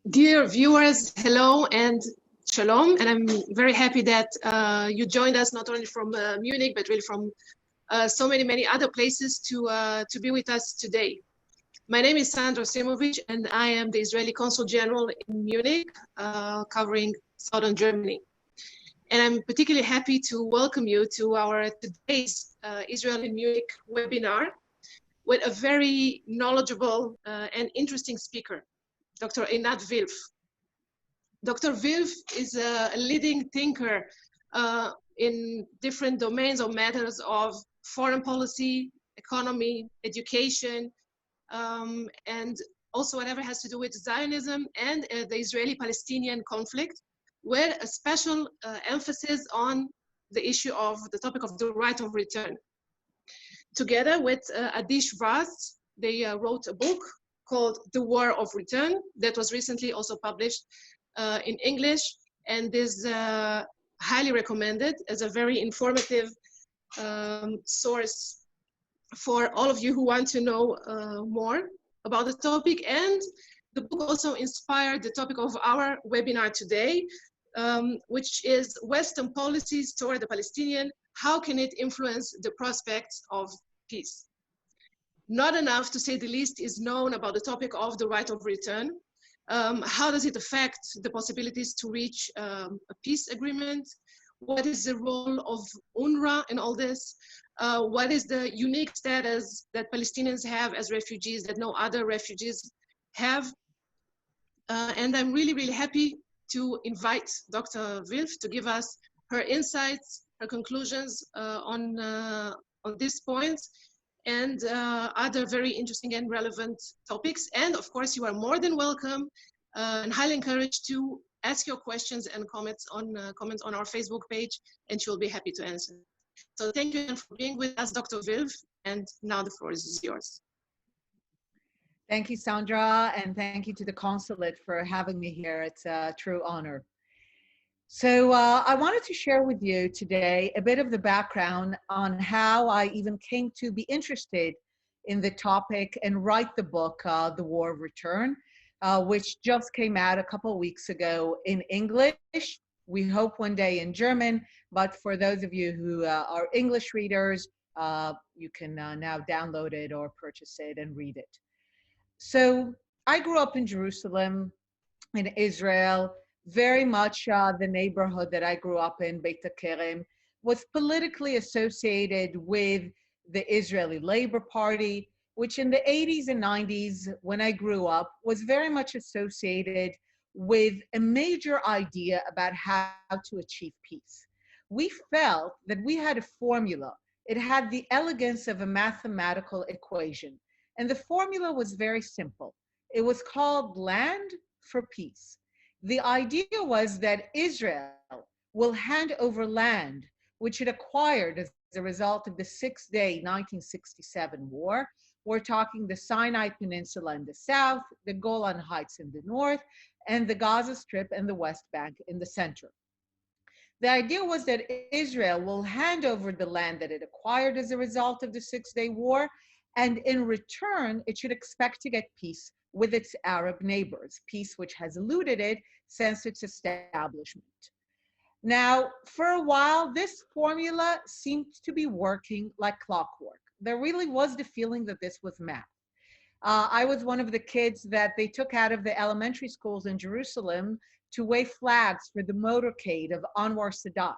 Dear viewers, hello and shalom, and I'm very happy that you joined us not only from Munich, but really from so many other places to be with us today. My name is Sandra Simovic, and I am the Israeli Consul General in Munich, covering southern Germany. And I'm particularly happy to welcome you to our today's Israel in Munich webinar with a very knowledgeable and interesting speaker, Dr. Einat Wilf. Dr. Wilf is a leading thinker in different domains or matters of foreign policy, economy, education, and also whatever has to do with Zionism and the Israeli-Palestinian conflict, with a special emphasis on the issue of the topic of the right of return. Together with Adish Raz, they wrote a book called The War of Return that was recently also published in English, and is highly recommended as a very informative source for all of you who want to know more about the topic. And the book also inspired the topic of our webinar today, which is Western policies toward the Palestinian. How can it influence the prospects of peace? Not enough, to say the least, is known about the topic of the right of return. How does it affect the possibilities to reach a peace agreement? What is the role of UNRWA in all this? What is the unique status that Palestinians have as refugees that no other refugees have? And I'm really happy to invite Dr. Wilf to give us her insights, her conclusions on these points, and other very interesting and relevant topics. And of course, you are more than welcome and highly encouraged to ask your questions and comments on our Facebook page, and she'll be happy to answer. So thank you again for being with us, Dr. Wilf, and now the floor is yours. Thank you, Sandra, and thank you to the consulate for having me here. It's a true honor. So I wanted to share with you today a bit of the background on how I even came to be interested in the topic and write the book, The War of Return, which just came out a couple of weeks ago in English. We hope one day in German, but for those of you who are English readers, you can now download it or purchase it and read it. So I grew up in Jerusalem, in Israel. Very much the neighborhood that I grew up in, Beit HaKerem, was politically associated with the Israeli Labor Party, which in the 80s and 90s, when I grew up, was very much associated with a major idea about how to achieve peace. We felt that we had a formula. It had the elegance of a mathematical equation. And the formula was very simple. It was called land for peace. The idea was that Israel will hand over land which it acquired as a result of the six-day 1967 war. We're talking the Sinai Peninsula in the south, the Golan Heights in the north, and the Gaza Strip and the West Bank in the center. The idea was that Israel will hand over the land that it acquired as a result of the six-day war, and in return, it should expect to get peace with its Arab neighbors, peace which has eluded it since its establishment. Now, for a while, this formula seemed to be working like clockwork. There really was the feeling that this was math. I was one of the kids that they took out of the elementary schools in Jerusalem to wave flags for the motorcade of Anwar Sadat,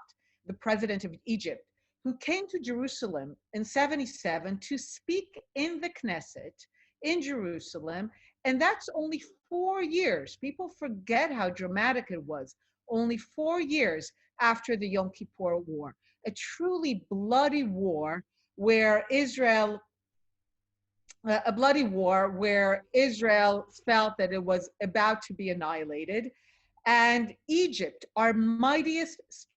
the president of Egypt, who came to Jerusalem in '77 to speak in the Knesset in Jerusalem. And that's only 4 years. People forget how dramatic it was. Only 4 years after the Yom Kippur War, a truly bloody war where Israel felt that it was about to be annihilated. And Egypt, our mightiest,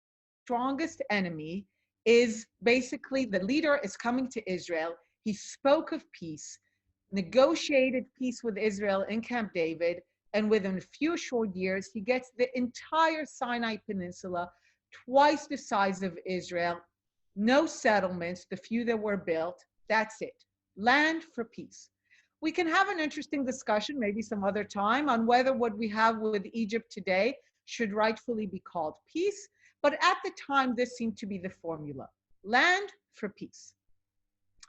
strongest enemy, is basically, the leader is coming to Israel. He spoke of peace, negotiated peace with Israel in Camp David, and within a few short years, he gets the entire Sinai Peninsula, twice the size of Israel, no settlements, the few that were built, that's it. Land for peace. We can have an interesting discussion, maybe some other time, on whether what we have with Egypt today should rightfully be called peace. But at the time, this seemed to be the formula: land for peace.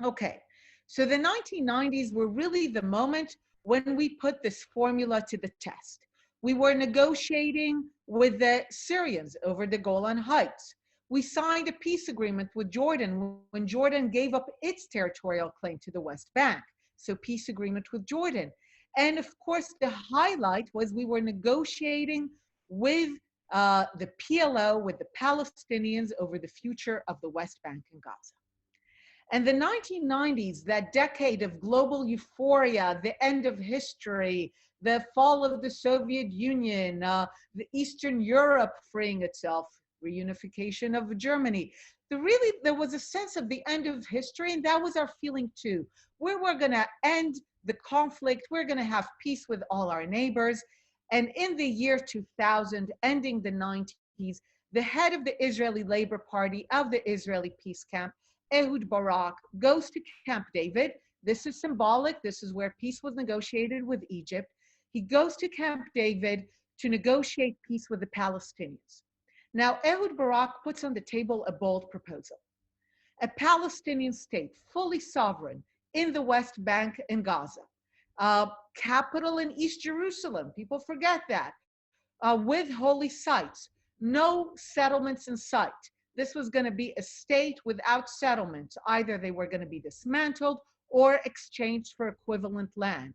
Okay, so the 1990s were really the moment when we put this formula to the test. We were negotiating with the Syrians over the Golan Heights. We signed a peace agreement with Jordan when Jordan gave up its territorial claim to the West Bank. So peace agreement with Jordan. And of course, the highlight was we were negotiating with the PLO, with the Palestinians, over the future of the West Bank and Gaza. And the 1990s, that decade of global euphoria, the end of history, the fall of the Soviet Union, the Eastern Europe freeing itself, reunification of Germany. There was a sense of the end of history, and that was our feeling too. We're going to end the conflict. We're going to have peace with all our neighbors. And in the year 2000, ending the 90s, the head of the Israeli Labor Party of the Israeli peace camp, Ehud Barak, goes to Camp David. This is symbolic. This is where peace was negotiated with Egypt. He goes to Camp David to negotiate peace with the Palestinians. Now, Ehud Barak puts on the table a bold proposal: a Palestinian state, fully sovereign, in the West Bank and Gaza, capital in East Jerusalem, people forget that, with holy sites, no settlements in sight. This was going to be a state without settlements. Either they were going to be dismantled or exchanged for equivalent land.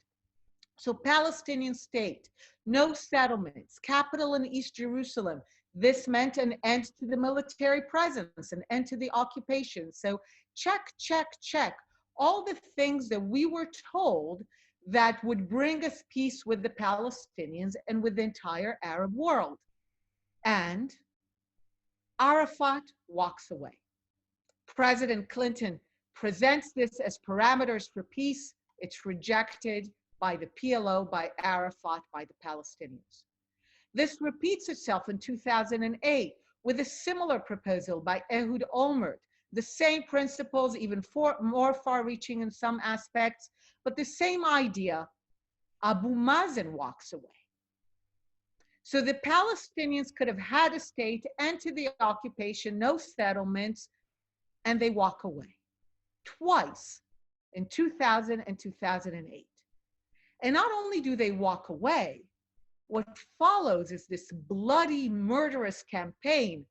So Palestinian state, no settlements, capital in East Jerusalem. This meant an end to the military presence, an end to the occupation. So check, check, check. All the things that we were told that would bring us peace with the Palestinians and with the entire Arab world. And Arafat walks away. President Clinton presents this as parameters for peace. It's rejected by the PLO, by Arafat, by the Palestinians. This repeats itself in 2008 with a similar proposal by Ehud Olmert. The same principles, even more far-reaching in some aspects, but the same idea. Abu Mazen walks away. So the Palestinians could have had a state, end to the occupation, no settlements, and they walk away. Twice, in 2000 and 2008. And not only do they walk away, what follows is this bloody, murderous campaign,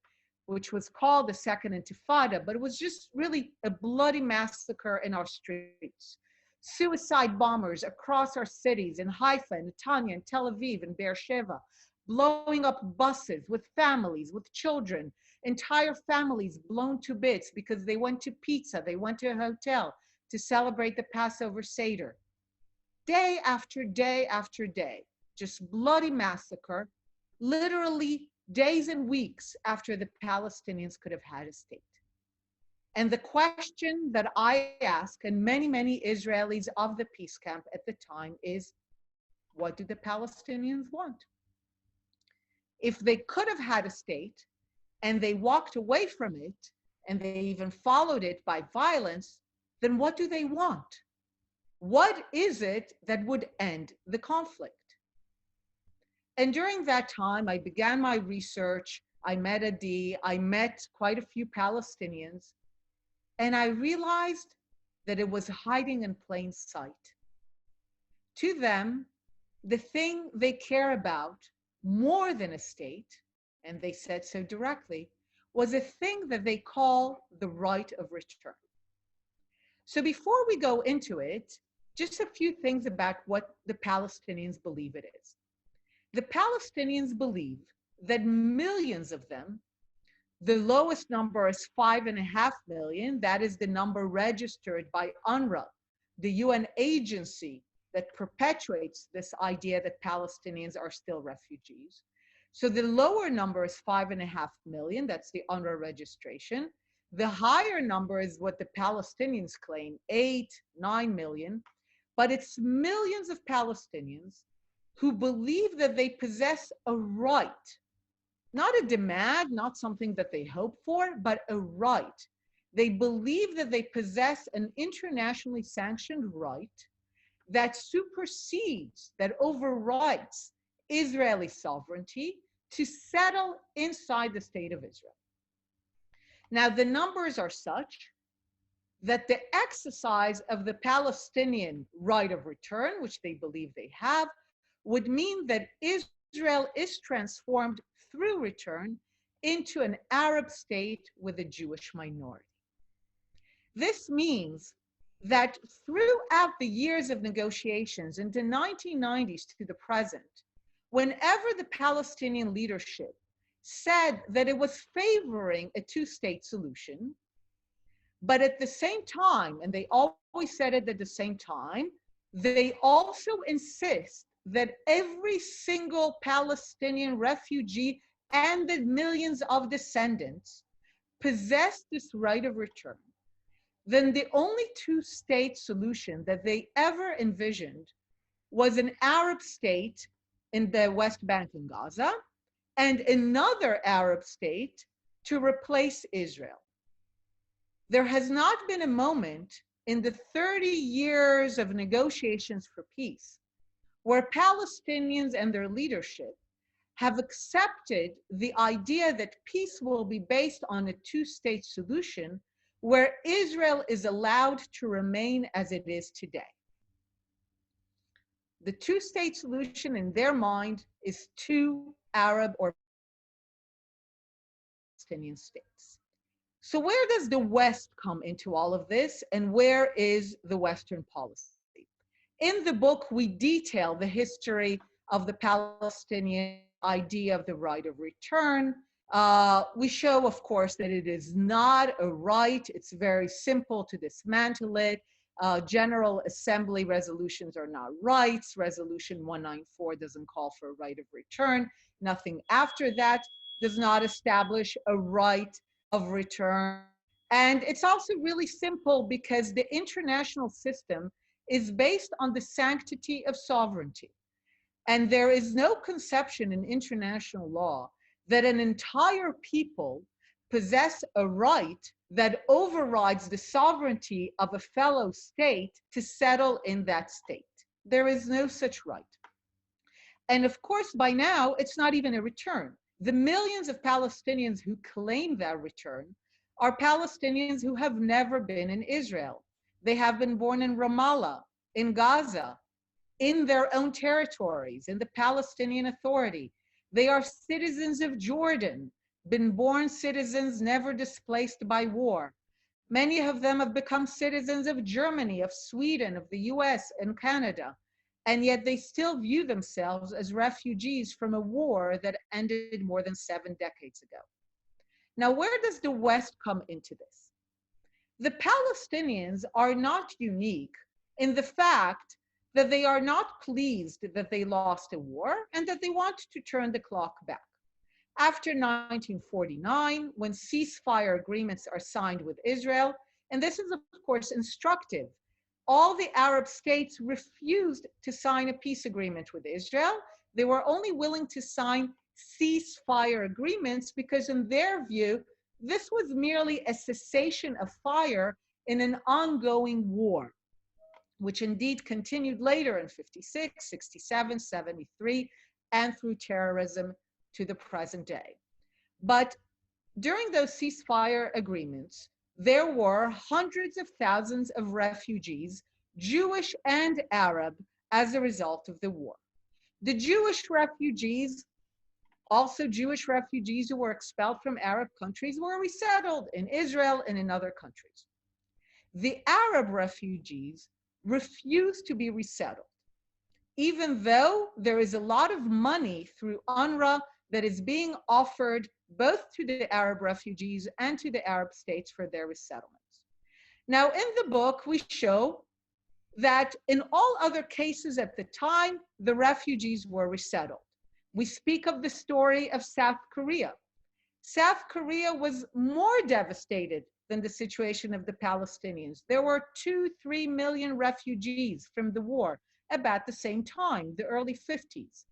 which was called the Second Intifada, but it was just really a bloody massacre in our streets. Suicide bombers across our cities in Haifa, and Netanya, and Tel Aviv, and Beersheba, blowing up buses with families, with children, entire families blown to bits because they went to pizza, they went to a hotel to celebrate the Passover Seder. Day after day after day, just bloody massacre, literally days and weeks after the Palestinians could have had a state. And the question that I ask, and many, many Israelis of the peace camp at the time, is, what do the Palestinians want? If they could have had a state and they walked away from it and they even followed it by violence, then what do they want? What is it that would end the conflict? And during that time, I began my research. I met Adi, I met quite a few Palestinians, and I realized that it was hiding in plain sight. To them, the thing they care about more than a state, and they said so directly, was a thing that they call the right of return. So before we go into it, just a few things about what the Palestinians believe it is. The Palestinians believe that millions of them, the lowest number is 5.5 million, that is the number registered by UNRWA, the UN agency that perpetuates this idea that Palestinians are still refugees. So the lower number is 5.5 million, that's the UNRWA registration. The higher number is what the Palestinians claim, 8-9 million, but it's millions of Palestinians who believe that they possess a right, not a demand, not something that they hope for, but a right. They believe that they possess an internationally sanctioned right that supersedes, that overrides Israeli sovereignty to settle inside the state of Israel. Now, the numbers are such that the exercise of the Palestinian right of return, which they believe they have, would mean that Israel is transformed through return into an Arab state with a Jewish minority. This means that throughout the years of negotiations into 1990s to the present, whenever the Palestinian leadership said that it was favoring a two-state solution, but at the same time, and they always said it at the same time, they also insist that every single Palestinian refugee and the millions of descendants possess this right of return. Then the only two-state solution that they ever envisioned was an Arab state in the West Bank and Gaza, and another Arab state to replace Israel. There has not been a moment in the 30 years of negotiations for peace where Palestinians and their leadership have accepted the idea that peace will be based on a two-state solution where Israel is allowed to remain as it is today. The two-state solution in their mind is two Arab or Palestinian states. So where does the West come into all of this, and where is the Western policy? In the book, we detail the history of the Palestinian idea of the right of return. We show, of course, that it is not a right. It's very simple to dismantle it. General Assembly resolutions are not rights. Resolution 194 doesn't call for a right of return. Nothing after that does not establish a right of return. And it's also really simple because the international system is based on the sanctity of sovereignty. And there is no conception in international law that an entire people possess a right that overrides the sovereignty of a fellow state to settle in that state. There is no such right. And of course, by now, it's not even a return. The millions of Palestinians who claim that return are Palestinians who have never been in Israel. They have been born in Ramallah, in Gaza, in their own territories, in the Palestinian Authority. They are citizens of Jordan, been born citizens, never displaced by war. Many of them have become citizens of Germany, of Sweden, of the US and Canada, and yet they still view themselves as refugees from a war that ended more than 7 decades ago. Now, where does the West come into this? The Palestinians are not unique in the fact that they are not pleased that they lost a war and that they want to turn the clock back. After 1949, when ceasefire agreements are signed with Israel, and this is of course instructive, all the Arab states refused to sign a peace agreement with Israel. They were only willing to sign ceasefire agreements because in their view, this was merely a cessation of fire in an ongoing war, which indeed continued later in 56, 67, 73, and through terrorism to the present day. But during those ceasefire agreements, there were hundreds of thousands of refugees, Jewish and Arab, as a result of the war. The Jewish refugees, also Jewish refugees who were expelled from Arab countries, were resettled in Israel and in other countries. The Arab refugees refused to be resettled, even though there is a lot of money through UNRWA that is being offered both to the Arab refugees and to the Arab states for their resettlements. Now, in the book, we show that in all other cases at the time, the refugees were resettled. We speak of the story of South Korea. South Korea was more devastated than the situation of the Palestinians. There were 2-3 million refugees from the war about the same time, the early 50s.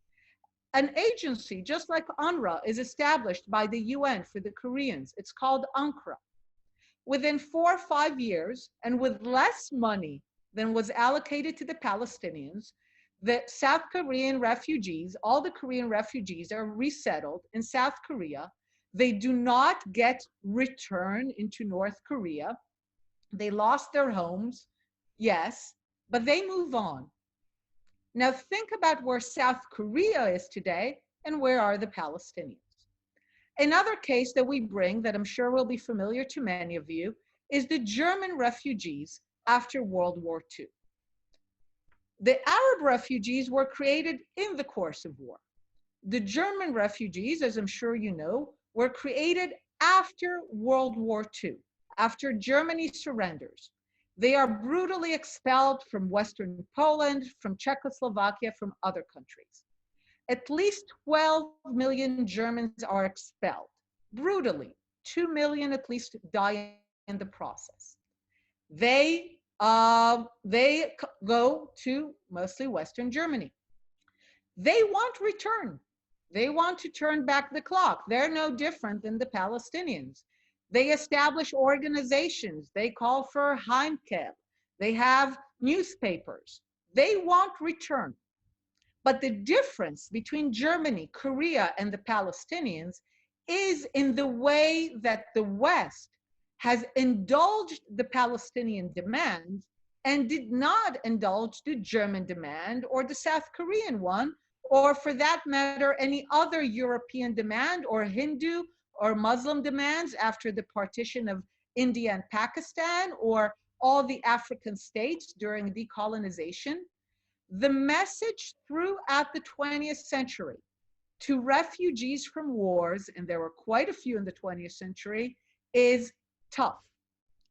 An agency, just like UNRWA, is established by the UN for the Koreans. It's called UNCRA. Within 4 or 5 years, and with less money than was allocated to the Palestinians, the South Korean refugees, all the Korean refugees are resettled in South Korea. They do not get returned into North Korea. They lost their homes, yes, but they move on. Now think about where South Korea is today and where are the Palestinians. Another case that we bring that I'm sure will be familiar to many of you is the German refugees after World War II. The Arab refugees were created in the course of war. The German refugees, as I'm sure you know, were created after World War II, after Germany surrenders. They are brutally expelled from Western Poland, from Czechoslovakia, from other countries. At least 12 million Germans are expelled, brutally. 2 million at least die in the process. They go to mostly Western Germany. They want return. They want to turn back the clock. They're no different than the Palestinians. They establish organizations. They call for Heimkehr. They have newspapers. They want return. But the difference between Germany, Korea, and the Palestinians is in the way that the West has indulged the Palestinian demand and did not indulge the German demand or the South Korean one, or for that matter, any other European demand or Hindu or Muslim demands after the partition of India and Pakistan, or all the African states during decolonization. The message throughout the 20th century to refugees from wars, and there were quite a few in the 20th century, is tough.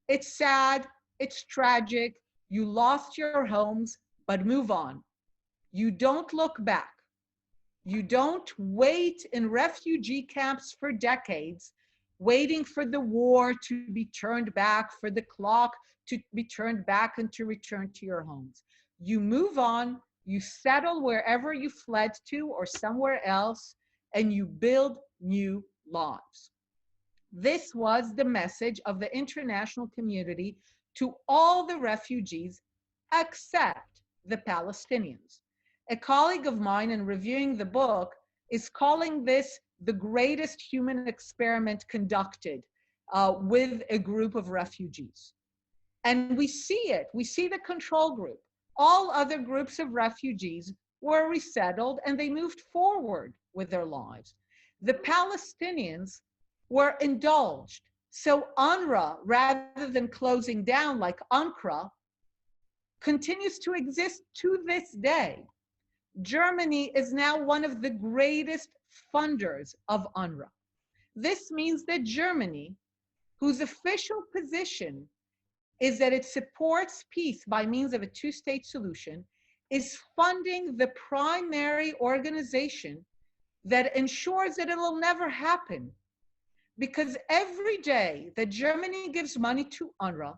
It's sad, it's tragic, you lost your homes, but move on. You don't look back. You don't wait in refugee camps for decades, waiting for the war to be turned back, for the clock to be turned back and to return to your homes. You move on, you settle wherever you fled to or somewhere else, and you build new lives. This was the message of the international community to all the refugees except the Palestinians. A colleague of mine, in reviewing the book, is calling this the greatest human experiment conducted with a group of refugees. And we see it. We see the control group. All other groups of refugees were resettled and they moved forward with their lives. The Palestinians were indulged. So UNRWA, rather than closing down like UNCRA, continues to exist to this day. Germany is now one of the greatest funders of UNRWA. This means that Germany, whose official position is that it supports peace by means of a two-state solution, is funding the primary organization that ensures that it will never happen. Because every day that Germany gives money to UNRWA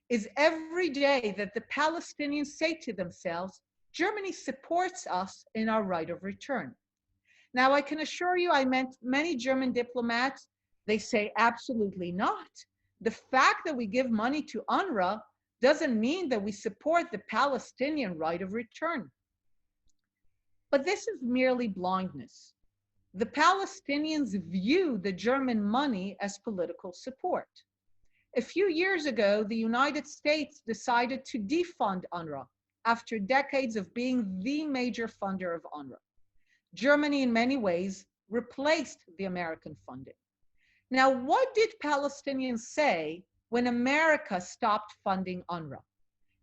is every day that the Palestinians say to themselves, Germany supports us in our right of return. Now, I can assure you, I met many German diplomats. They say absolutely not. The fact that we give money to UNRWA doesn't mean that we support the Palestinian right of return. But this is merely blindness. The Palestinians view the German money as political support. A few years ago, the United States decided to defund UNRWA after decades of being the major funder of UNRWA. Germany, in many ways, replaced the American funding. Now, what did Palestinians say when America stopped funding UNRWA?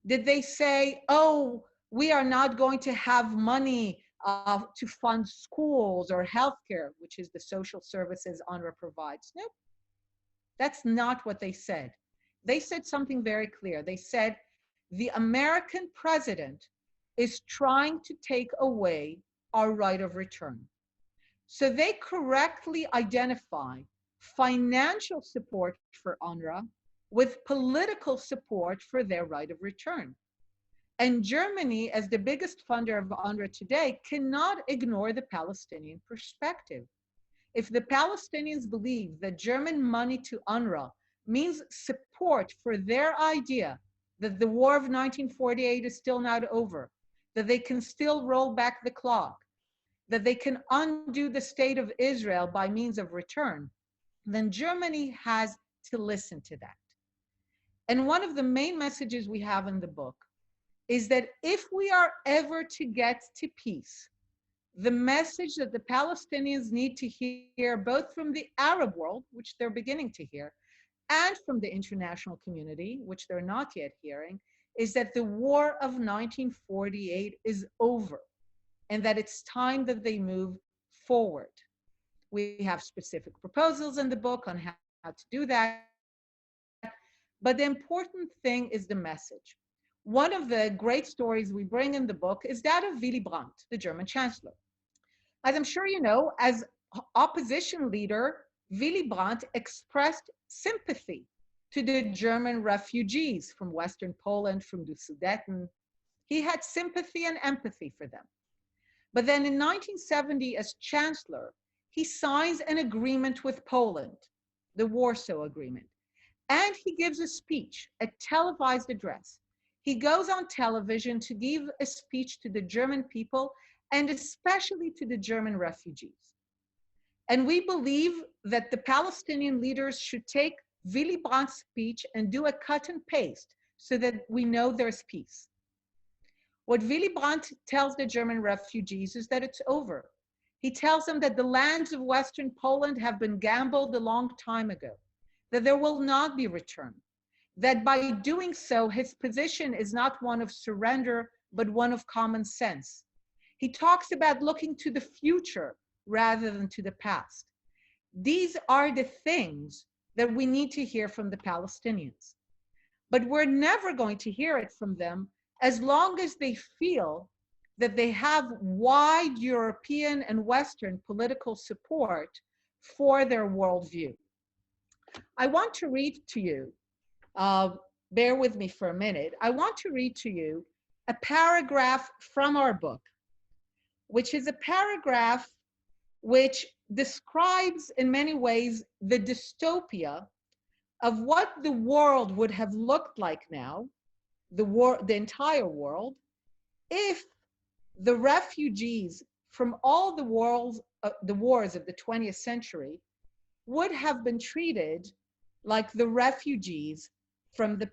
Did they say, oh, we are not going to have money to fund schools or healthcare, which is the social services UNRWA provides? No, that's not what they said. They said something very clear. They said, the American president is trying to take away our right of return. So they correctly identify financial support for UNRWA with political support for their right of return. And Germany, as the biggest funder of UNRWA today, cannot ignore the Palestinian perspective. If the Palestinians believe that German money to UNRWA means support for their idea that the war of 1948 is still not over, that they can still roll back the clock, that they can undo the state of Israel by means of return, then Germany has to listen to that. And one of the main messages we have in the book is that if we are ever to get to peace, the message that the Palestinians need to hear, both from the Arab world, which they're beginning to hear, and from the international community, which they're not yet hearing, is that the war of 1948 is over and that it's time that they move forward. We have specific proposals in the book on how to do that, but the important thing is the message. One of the great stories we bring in the book is that of Willy Brandt, the German chancellor. As I'm sure you know, as opposition leader, Willy Brandt expressed sympathy to the German refugees from Western Poland, from the Sudeten. He had sympathy and empathy for them. But then in 1970, as chancellor, he signs an agreement with Poland, the Warsaw Agreement. And he gives a speech, a televised address. He goes on television to give a speech to the German people and especially to the German refugees. And we believe that the Palestinian leaders should take Willy Brandt's speech and do a cut and paste so that we know there's peace. What Willy Brandt tells the German refugees is that it's over. He tells them that the lands of Western Poland have been gambled a long time ago, that there will not be return, that by doing so, his position is not one of surrender, but one of common sense. He talks about looking to the future rather than to the past. These are the things that we need to hear from the Palestinians. But we're never going to hear it from them as long as they feel that they have wide European and Western political support for their worldview. I want to read to you, bear with me for a minute, I want to read to you a paragraph from our book, which is a paragraph which describes in many ways the dystopia of what the world would have looked like now, the entire world, if the refugees from all the wars of the 20th century would have been treated like the refugees from the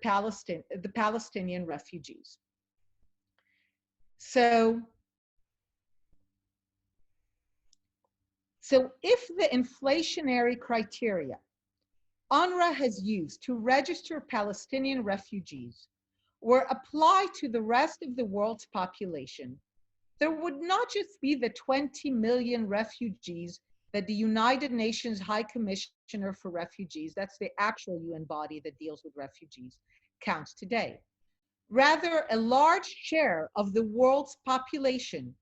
Palestinian refugees. So if the inflationary criteria UNRWA has used to register Palestinian refugees were applied to the rest of the world's population, there would not just be the 20 million refugees that the United Nations High Commissioner for Refugees, that's the actual UN body that deals with refugees, counts today. Rather, a large share of the world's population,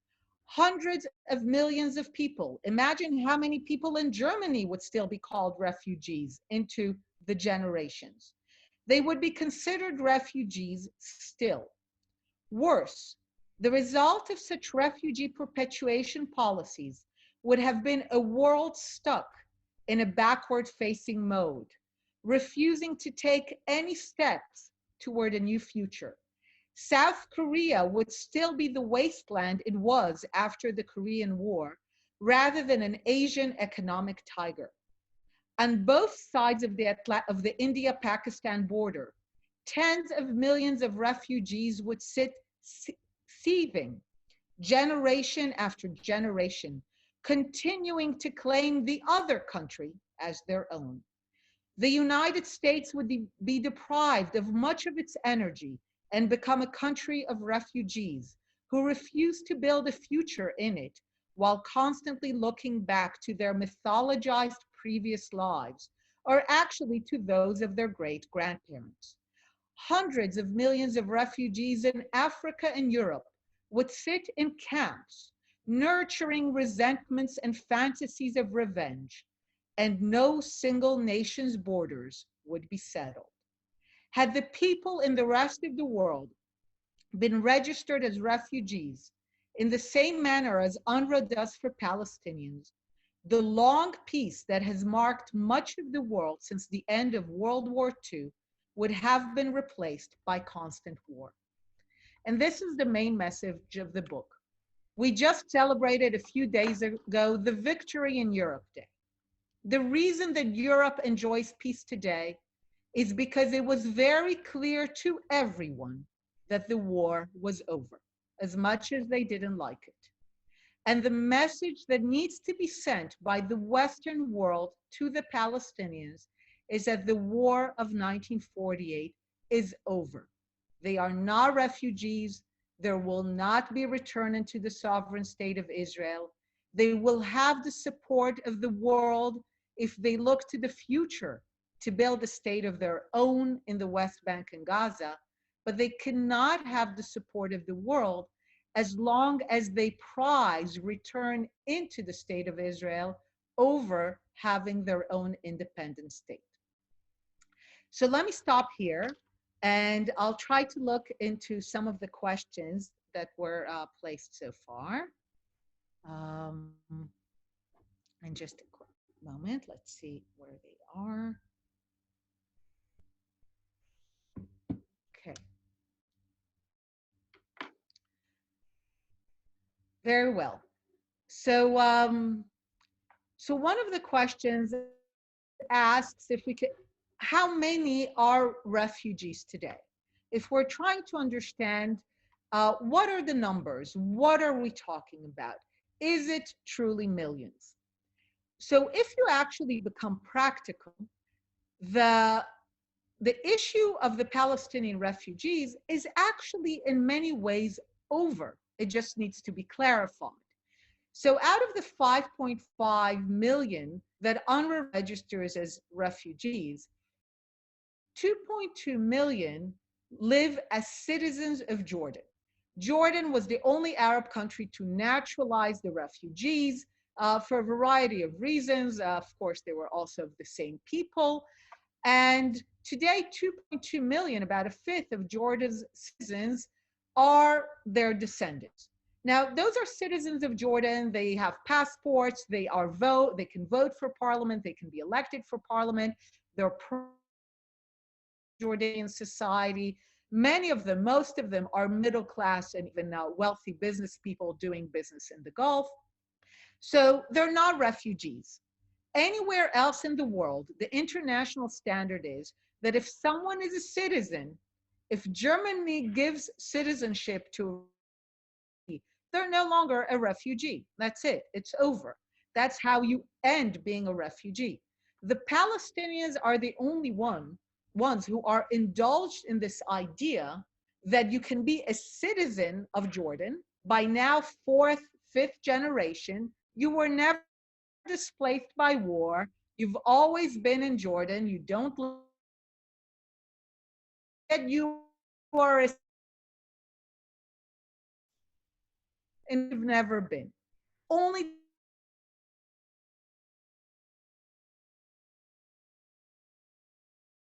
hundreds of millions of people. Imagine how many people in Germany would still be called refugees into the generations. They would be considered refugees still. Worse, the result of such refugee perpetuation policies would have been a world stuck in a backward-facing mode, refusing to take any steps toward a new future. South Korea would still be the wasteland it was after the Korean War, rather than an Asian economic tiger. On both sides of the India-Pakistan border, tens of millions of refugees would sit seething, generation after generation, continuing to claim the other country as their own. The United States would be deprived of much of its energy and become a country of refugees who refuse to build a future in it while constantly looking back to their mythologized previous lives, or actually to those of their great-grandparents. Hundreds of millions of refugees in Africa and Europe would sit in camps, nurturing resentments and fantasies of revenge, and no single nation's borders would be settled. Had the people in the rest of the world been registered as refugees in the same manner as UNRWA does for Palestinians, the long peace that has marked much of the world since the end of World War II would have been replaced by constant war. And this is the main message of the book. We just celebrated a few days ago the Victory in Europe Day. The reason that Europe enjoys peace today is because it was very clear to everyone that the war was over, as much as they didn't like it. And the message that needs to be sent by the Western world to the Palestinians is that the war of 1948 is over. They are not refugees. There will not be return into the sovereign state of Israel. They will have the support of the world if they look to the future to build a state of their own in the West Bank and Gaza, but they cannot have the support of the world as long as they prize return into the state of Israel over having their own independent state. So let me stop here, and I'll try to look into some of the questions that were placed so far. In just a quick moment, let's see where they are. Okay. Very well. So, so one of the questions asks if we could, how many are refugees today? If we're trying to understand what are the numbers, what are we talking about? Is it truly millions? So if you actually become practical, the issue of the Palestinian refugees is actually in many ways over. It just needs to be clarified. So out of the 5.5 million that UNRWA registers as refugees, 2.2 million live as citizens of Jordan. Jordan was the only Arab country to naturalize the refugees for a variety of reasons. Of course, they were also the same people. And today, 2.2 million, about a fifth of Jordan's citizens, are their descendants. Now, those are citizens of Jordan. They have passports. They can vote for parliament. They can be elected for parliament. They're pro-Jordanian society. Many of them, most of them, are middle class and even now wealthy business people doing business in the Gulf. So they're not refugees. Anywhere else in the world, the international standard is that if someone is a citizen, if Germany gives citizenship to, they're no longer a refugee. That's it. It's over. That's how you end being a refugee. The Palestinians are the only ones who are indulged in this idea that you can be a citizen of Jordan by now fourth, fifth generation. You were never displaced by war. You've always been in Jordan. You don't yet you are a, and you've never been. Only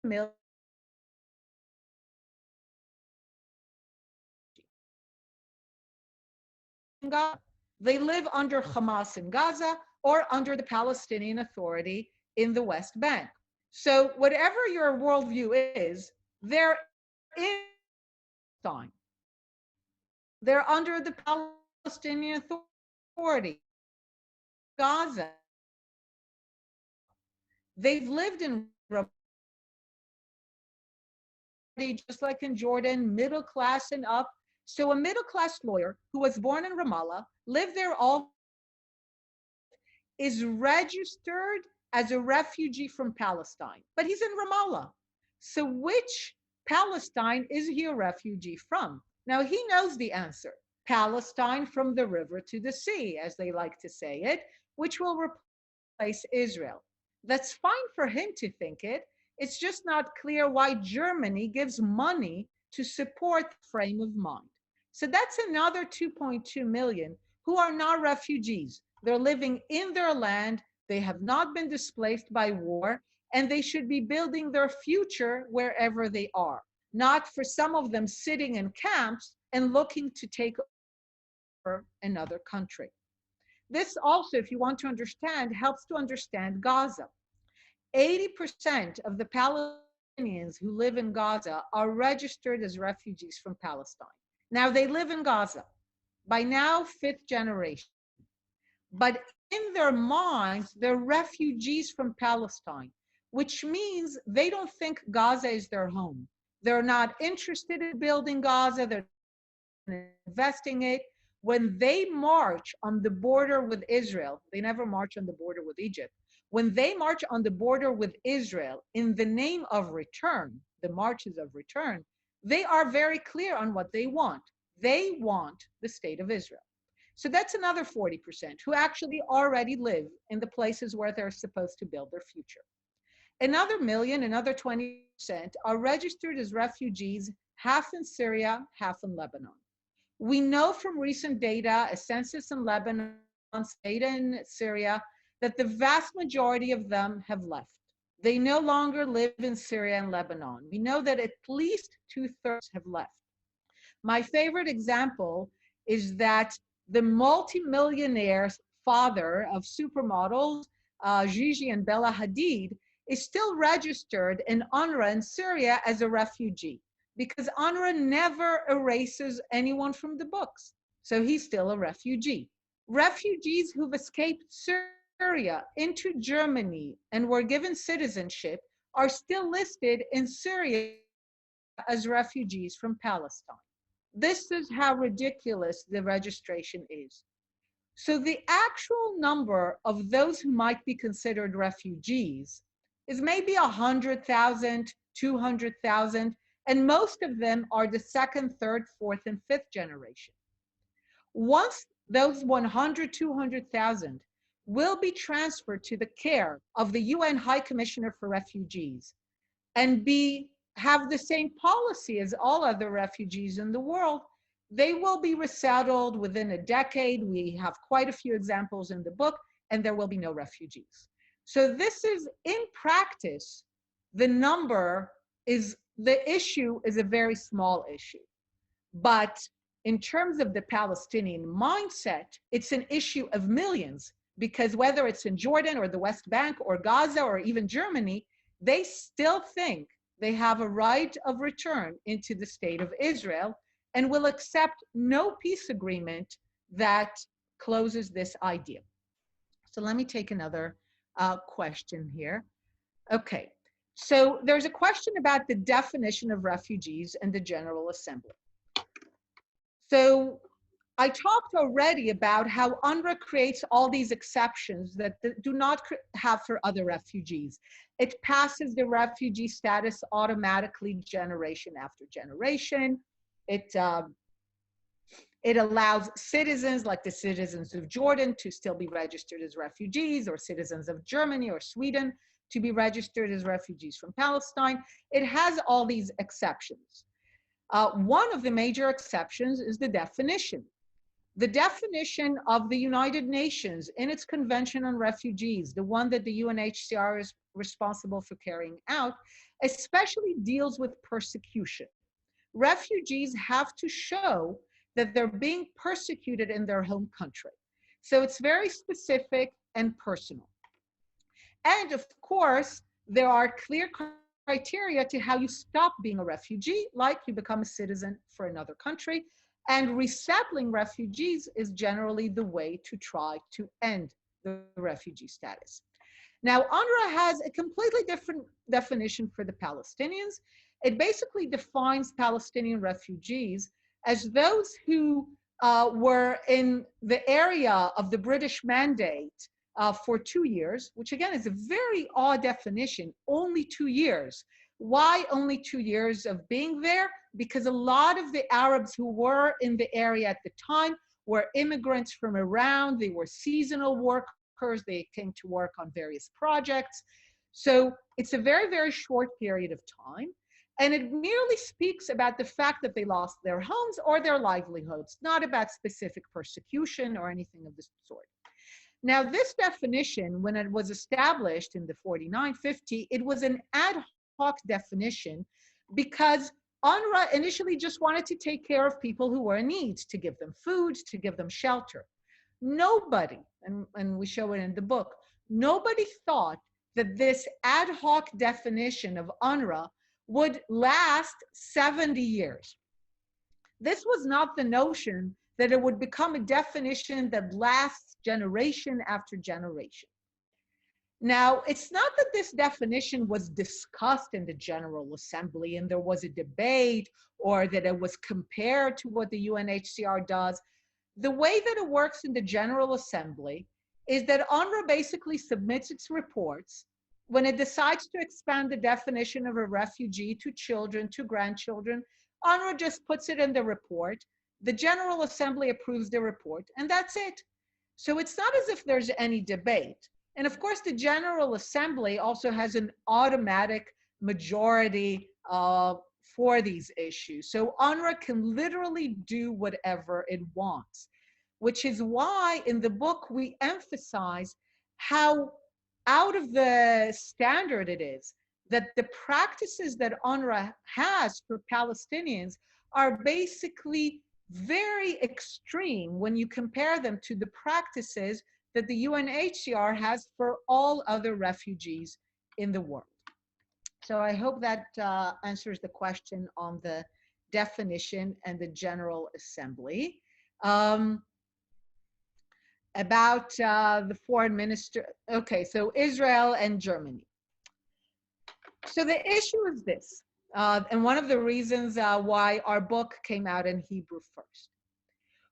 million. They live under Hamas in Gaza or under the Palestinian Authority in the West Bank. So whatever your worldview is, they're in Palestine. They're under the Palestinian Authority. Gaza. They've lived in just like in Jordan, middle class and up. So a middle class lawyer who was born in Ramallah, lived there all, is registered as a refugee from Palestine, but he's in Ramallah. So which Palestine is he a refugee from? Now he knows the answer. Palestine from the river to the sea, as they like to say it, which will replace Israel. That's fine for him to think it. It's just not clear why Germany gives money to support the frame of mind. So that's another 2.2 million who are not refugees. They're living in their land. They have not been displaced by war, and they should be building their future wherever they are. Not for some of them sitting in camps and looking to take over another country. This also, if you want to understand, helps to understand Gaza. 80% of the Palestinians Palestinians who live in Gaza are registered as refugees from Palestine. Now, they live in Gaza, by now, fifth generation. But in their minds, they're refugees from Palestine, which means they don't think Gaza is their home. They're not interested in building Gaza, they're investing it. When they march on the border with Israel, they never march on the border with Egypt. When they march on the border with Israel in the name of return, the marches of return, they are very clear on what they want. They want the state of Israel. So that's another 40% who actually already live in the places where they're supposed to build their future. Another million, another 20% are registered as refugees, half in Syria, half in Lebanon. We know from recent data, a census in Lebanon, data in Syria, that the vast majority of them have left. They no longer live in Syria and Lebanon. We know that at least 2/3 have left. My favorite example is that the multimillionaire father of supermodels, Gigi and Bella Hadid, is still registered in UNRWA in Syria as a refugee, because UNRWA never erases anyone from the books. So he's still a refugee. Refugees who've escaped Syria into Germany and were given citizenship are still listed in Syria as refugees from Palestine. This is how ridiculous the registration is. So the actual number of those who might be considered refugees is maybe 100,000, 200,000, and most of them are the second, third, fourth, and fifth generation. Once those 100, 200,000 will be transferred to the care of the UN High Commissioner for Refugees and have the same policy as all other refugees in the world, they will be resettled within a decade. We have quite a few examples in the book, and there will be no refugees. So this is, in practice, the issue is a very small issue. But in terms of the Palestinian mindset, it's an issue of millions, because whether it's in Jordan or the West Bank or Gaza or even Germany, they still think they have a right of return into the state of Israel and will accept no peace agreement that closes this idea. So let me take another question here. Okay, so there's a question about the definition of refugees and the General Assembly. So I talked already about how UNRWA creates all these exceptions that do not have for other refugees. It passes the refugee status automatically generation after generation. It allows citizens like the citizens of Jordan to still be registered as refugees, or citizens of Germany or Sweden to be registered as refugees from Palestine. It has all these exceptions. One of the major exceptions is the definition. The definition of the United Nations in its Convention on Refugees, the one that the UNHCR is responsible for carrying out, especially deals with persecution. Refugees have to show that they're being persecuted in their home country. So it's very specific and personal. And of course, there are clear criteria to how you stop being a refugee, like you become a citizen for another country. And resettling refugees is generally the way to try to end the refugee status. Now, UNRWA has a completely different definition for the Palestinians. It basically defines Palestinian refugees as those who were in the area of the British mandate for 2 years, which again is a very odd definition, only 2 years. Why only 2 years of being there? Because a lot of the Arabs who were in the area at the time were immigrants from around, they were seasonal workers, they came to work on various projects. So it's a very, very short period of time. And it merely speaks about the fact that they lost their homes or their livelihoods, not about specific persecution or anything of this sort. Now, this definition, when it was established in the 49-50, it was an ad hoc definition because UNRWA initially just wanted to take care of people who were in need, to give them food, to give them shelter. Nobody, and we show it in the book, nobody thought that this ad hoc definition of UNRWA would last 70 years. This was not the notion that it would become a definition that lasts generation after generation. Now, it's not that this definition was discussed in the General Assembly and there was a debate or that it was compared to what the UNHCR does. The way that it works in the General Assembly is that UNRWA basically submits its reports. When it decides to expand the definition of a refugee to children, to grandchildren, UNRWA just puts it in the report. The General Assembly approves the report, and that's it. So it's not as if there's any debate. And of course, the General Assembly also has an automatic majority for these issues. So UNRWA can literally do whatever it wants, which is why in the book we emphasize how out of the standard it is that the practices that UNRWA has for Palestinians are basically very extreme when you compare them to the practices that the UNHCR has for all other refugees in the world. So I hope that answers the question on the definition and the General Assembly. About the foreign minister, okay, so Israel and Germany. So the issue is this, and one of the reasons why our book came out in Hebrew first.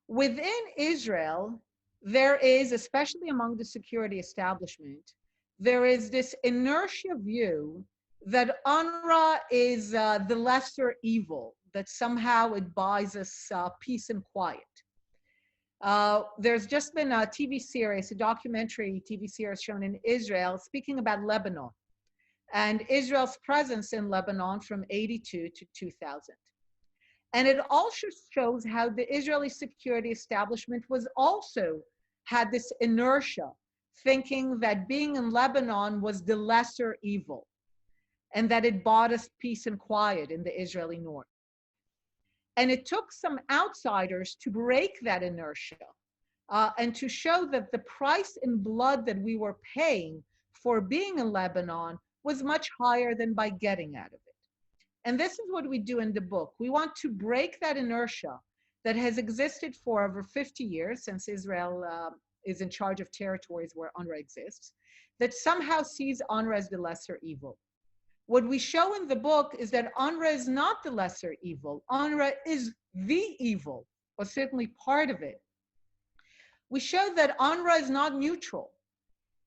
Within Israel, there is, especially among the security establishment, there is this inertia view that UNRWA is the lesser evil, that somehow it buys us peace and quiet. There's just been a TV series, a documentary TV series shown in Israel speaking about Lebanon and Israel's presence in Lebanon from 82 to 2000. And it also shows how the Israeli security establishment was also had this inertia, thinking that being in Lebanon was the lesser evil and that it bought us peace and quiet in the Israeli north. And it took some outsiders to break that inertia and to show that the price in blood that we were paying for being in Lebanon was much higher than by getting out of it. And this is what we do in the book. We want to break that inertia that has existed for over 50 years since Israel is in charge of territories where UNRWA exists, that somehow sees UNRWA as the lesser evil. What we show in the book is that UNRWA is not the lesser evil. UNRWA is the evil, or certainly part of it. We show that UNRWA is not neutral.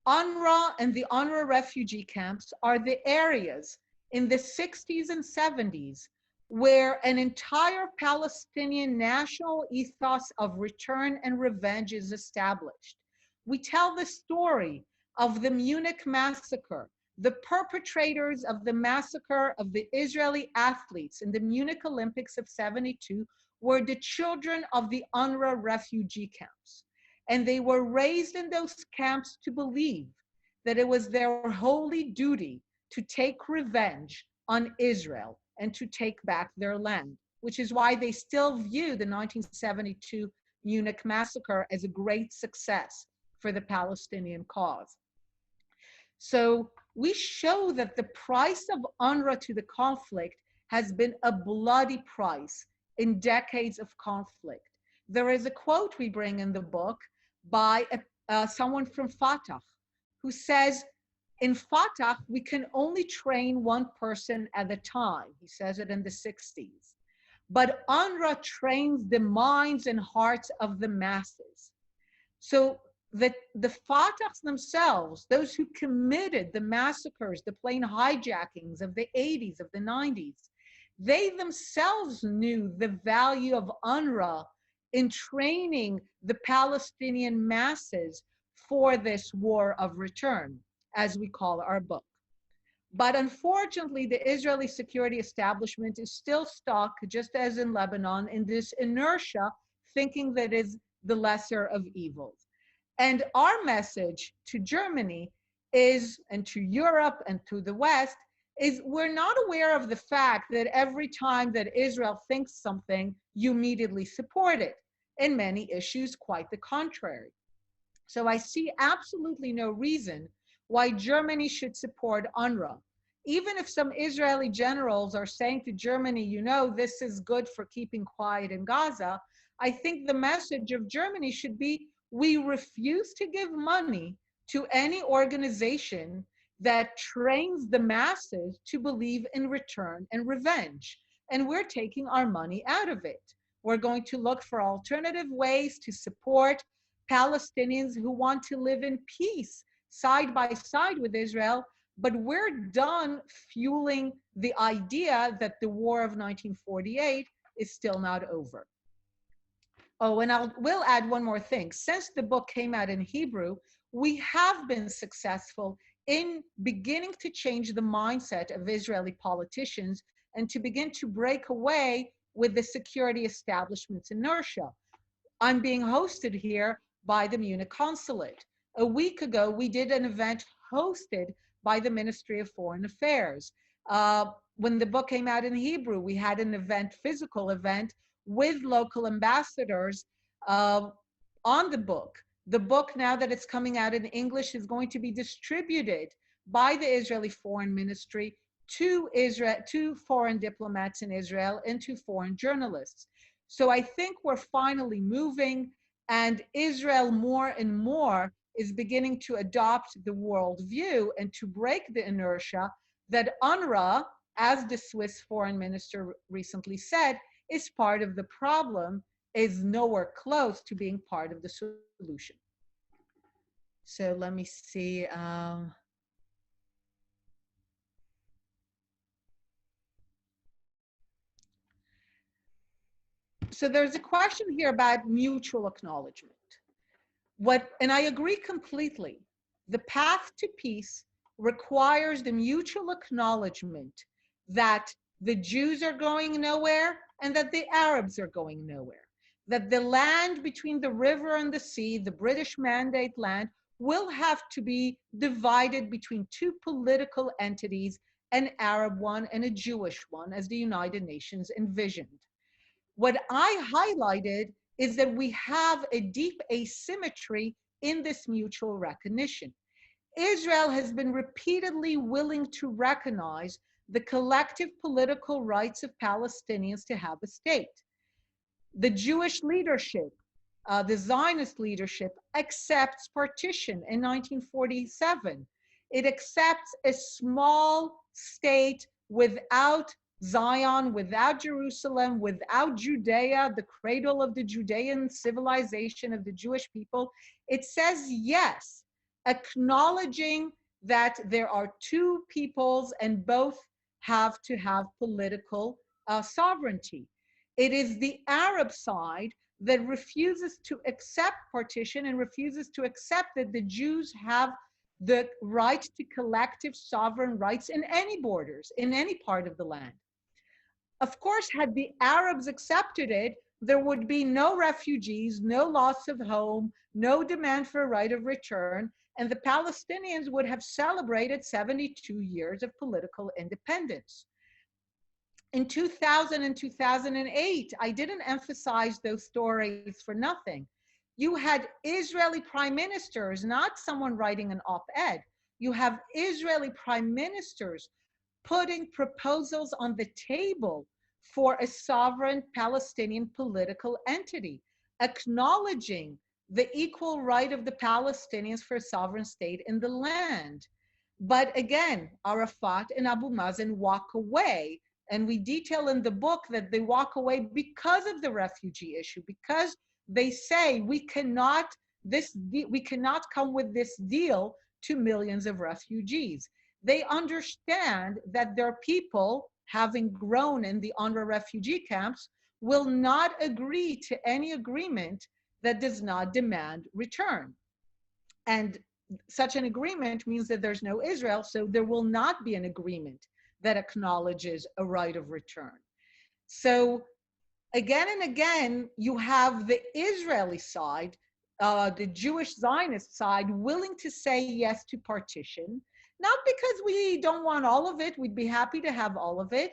UNRWA and the UNRWA refugee camps are the areas in the 60s and 70s where an entire Palestinian national ethos of return and revenge is established. We tell the story of the Munich massacre. The perpetrators of the massacre of the Israeli athletes in the Munich Olympics of '72 were the children of the UNRWA refugee camps. And they were raised in those camps to believe that it was their holy duty to take revenge on Israel and to take back their land, which is why they still view the 1972 Munich massacre as a great success for the Palestinian cause. So we show that the price of UNRWA to the conflict has been a bloody price in decades of conflict. There is a quote we bring in the book by someone from Fatah who says, in Fatah, we can only train one person at a time. He says it in the 60s. But UNRWA trains the minds and hearts of the masses. So that the Fatahs themselves, those who committed the massacres, the plane hijackings of the 80s, of the 90s, they themselves knew the value of UNRWA in training the Palestinian masses for this war of return, as we call our book. But unfortunately, the Israeli security establishment is still stuck, just as in Lebanon, in this inertia, thinking that is the lesser of evils. And our message to Germany is, and to Europe and to the West, is we're not aware of the fact that every time that Israel thinks something, you immediately support it. In many issues, quite the contrary. So I see absolutely no reason why Germany should support UNRWA. Even if some Israeli generals are saying to Germany, you know, this is good for keeping quiet in Gaza, I think the message of Germany should be, we refuse to give money to any organization that trains the masses to believe in return and revenge. And we're taking our money out of it. We're going to look for alternative ways to support Palestinians who want to live in peace side by side with Israel. But we're done fueling the idea that the war of 1948 is still not over. Oh, and we'll add one more thing. Since the book came out in Hebrew, we have been successful in beginning to change the mindset of Israeli politicians and to begin to break away with the security establishment's inertia. I'm being hosted here by the Munich consulate. A week ago, we did an event hosted by the Ministry of Foreign Affairs. When the book came out in Hebrew, we had an event, physical event, with local ambassadors on the book. The book, now that it's coming out in English, is going to be distributed by the Israeli Foreign Ministry to Israel, to foreign diplomats in Israel, and to foreign journalists. So I think we're finally moving, and Israel more and more is beginning to adopt the worldview and to break the inertia that UNRWA, as the Swiss foreign minister recently said, is part of the problem, is nowhere close to being part of the solution. So let me see. So there's a question here about mutual acknowledgement. And I agree completely. The path to peace requires the mutual acknowledgement that the Jews are going nowhere and that the Arabs are going nowhere. That the land between the river and the sea, the British Mandate land, will have to be divided between two political entities, an Arab one and a Jewish one, as the United Nations envisioned. What I highlighted is that we have a deep asymmetry in this mutual recognition. Israel has been repeatedly willing to recognize the collective political rights of Palestinians to have a state. The Jewish leadership, the Zionist leadership, accepts partition in 1947. It accepts a small state without Zion, without Jerusalem, without Judea, the cradle of the Judean civilization of the Jewish people. It says yes, acknowledging that there are two peoples and both have to have political sovereignty. It is the Arab side that refuses to accept partition and refuses to accept that the Jews have the right to collective sovereign rights in any borders, in any part of the land. Of course, had the Arabs accepted it, there would be no refugees, no loss of home, no demand for a right of return, and the Palestinians would have celebrated 72 years of political independence. In 2000 and 2008, I didn't emphasize those stories for nothing. You had Israeli prime ministers, not someone writing an op-ed. You have Israeli prime ministers putting proposals on the table for a sovereign Palestinian political entity, acknowledging the equal right of the Palestinians for a sovereign state in the land. But again, Arafat and Abu Mazen walk away, and we detail in the book that they walk away because of the refugee issue, because they say we cannot come with this deal to millions of refugees. They understand that their people, having grown in the UNRWA refugee camps, will not agree to any agreement that does not demand return. And such an agreement means that there's no Israel, so there will not be an agreement that acknowledges a right of return. So again and again, you have the Israeli side, the Jewish Zionist side, willing to say yes to partition, not because we don't want all of it, we'd be happy to have all of it,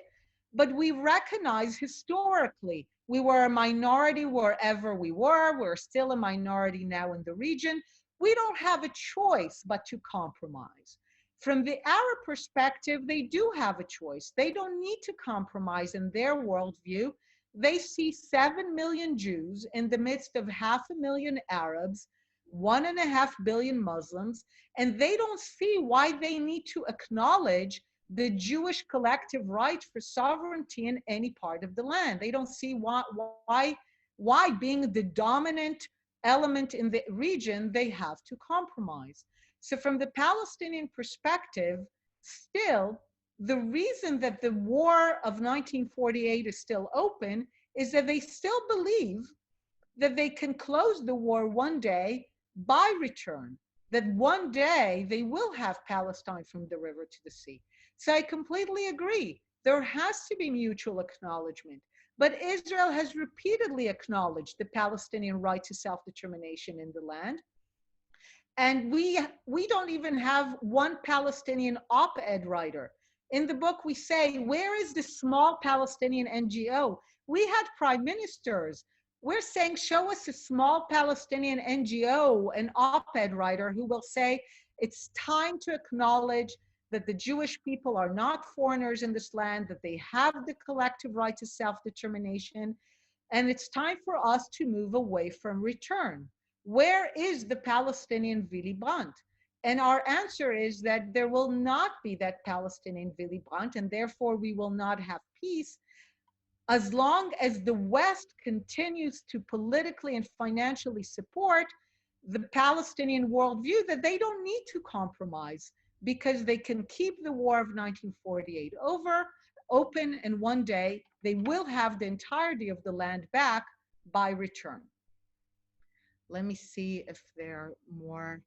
but we recognize historically, we were a minority wherever we were, we're still a minority now in the region. We don't have a choice but to compromise. From the Arab perspective, they do have a choice. They don't need to compromise in their worldview. They see 7 million Jews in the midst of 500,000 Arabs, 1.5 billion Muslims, and they don't see why they need to acknowledge the Jewish collective right for sovereignty in any part of the land. They don't see why being the dominant element in the region, they have to compromise. So from the Palestinian perspective, still, the reason that the war of 1948 is still open is that they still believe that they can close the war one day by return, that one day they will have Palestine from the river to the sea. So I completely agree. There has to be mutual acknowledgement. But Israel has repeatedly acknowledged the Palestinian right to self-determination in the land. And we don't even have one Palestinian op-ed writer. In the book, we say, where is the small Palestinian NGO? We had prime ministers. We're saying, show us a small Palestinian NGO, an op-ed writer who will say, it's time to acknowledge that the Jewish people are not foreigners in this land, that they have the collective right to self-determination, and it's time for us to move away from return. Where is the Palestinian Willy Brandt? And our answer is that there will not be that Palestinian Willy Brandt, and therefore we will not have peace as long as the West continues to politically and financially support the Palestinian worldview that they don't need to compromise because they can keep the war of 1948 open, and one day they will have the entirety of the land back by return. Let me see if there are more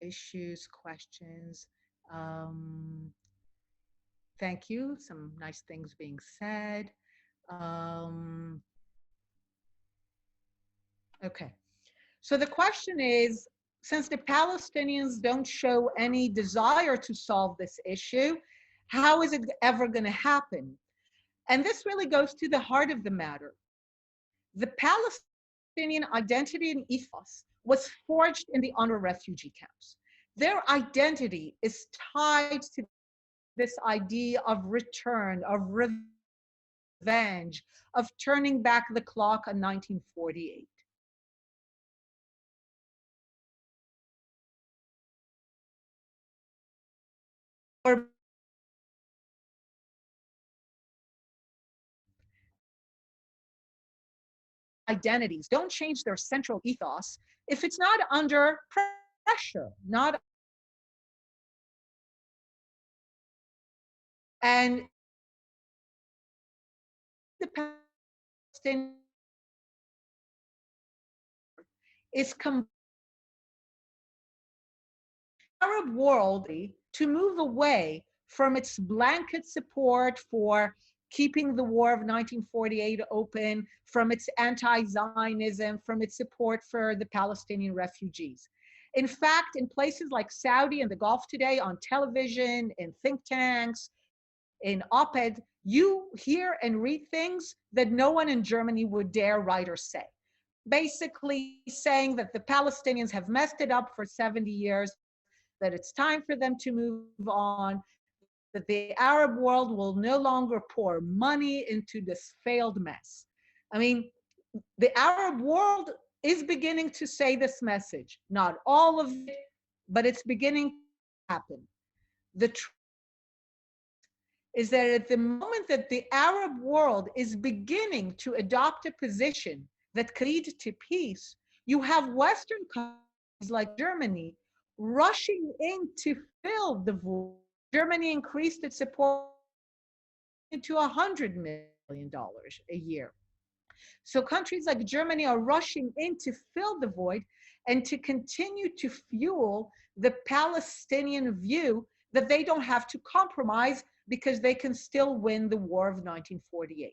issues, questions. Thank you. Some nice things being said. Okay. So the question is, since the Palestinians don't show any desire to solve this issue, how is it ever going to happen? And this really goes to the heart of the matter. The Palestinian identity and ethos was forged in the UNRWA refugee camps. Their identity is tied to this idea of return, of revenge, of turning back the clock on 1948. Or identities don't change their central ethos if it's not under pressure, not. And the Palestinian is Arab world to move away from its blanket support for keeping the war of 1948 open, from its anti-Zionism, from its support for the Palestinian refugees. In fact, in places like Saudi and the Gulf today, on television, in think tanks, in op-ed, you hear and read things that no one in Germany would dare write or say. Basically saying that the Palestinians have messed it up for 70 years, that it's time for them to move on, that the Arab world will no longer pour money into this failed mess. I mean, the Arab world is beginning to say this message. Not all of it, but it's beginning to happen. The truth is that at the moment that the Arab world is beginning to adopt a position that could lead to peace, you have Western countries like Germany rushing in to fill the void. Germany increased its support to $100 million a year. So countries like Germany are rushing in to fill the void and to continue to fuel the Palestinian view that they don't have to compromise because they can still win the war of 1948.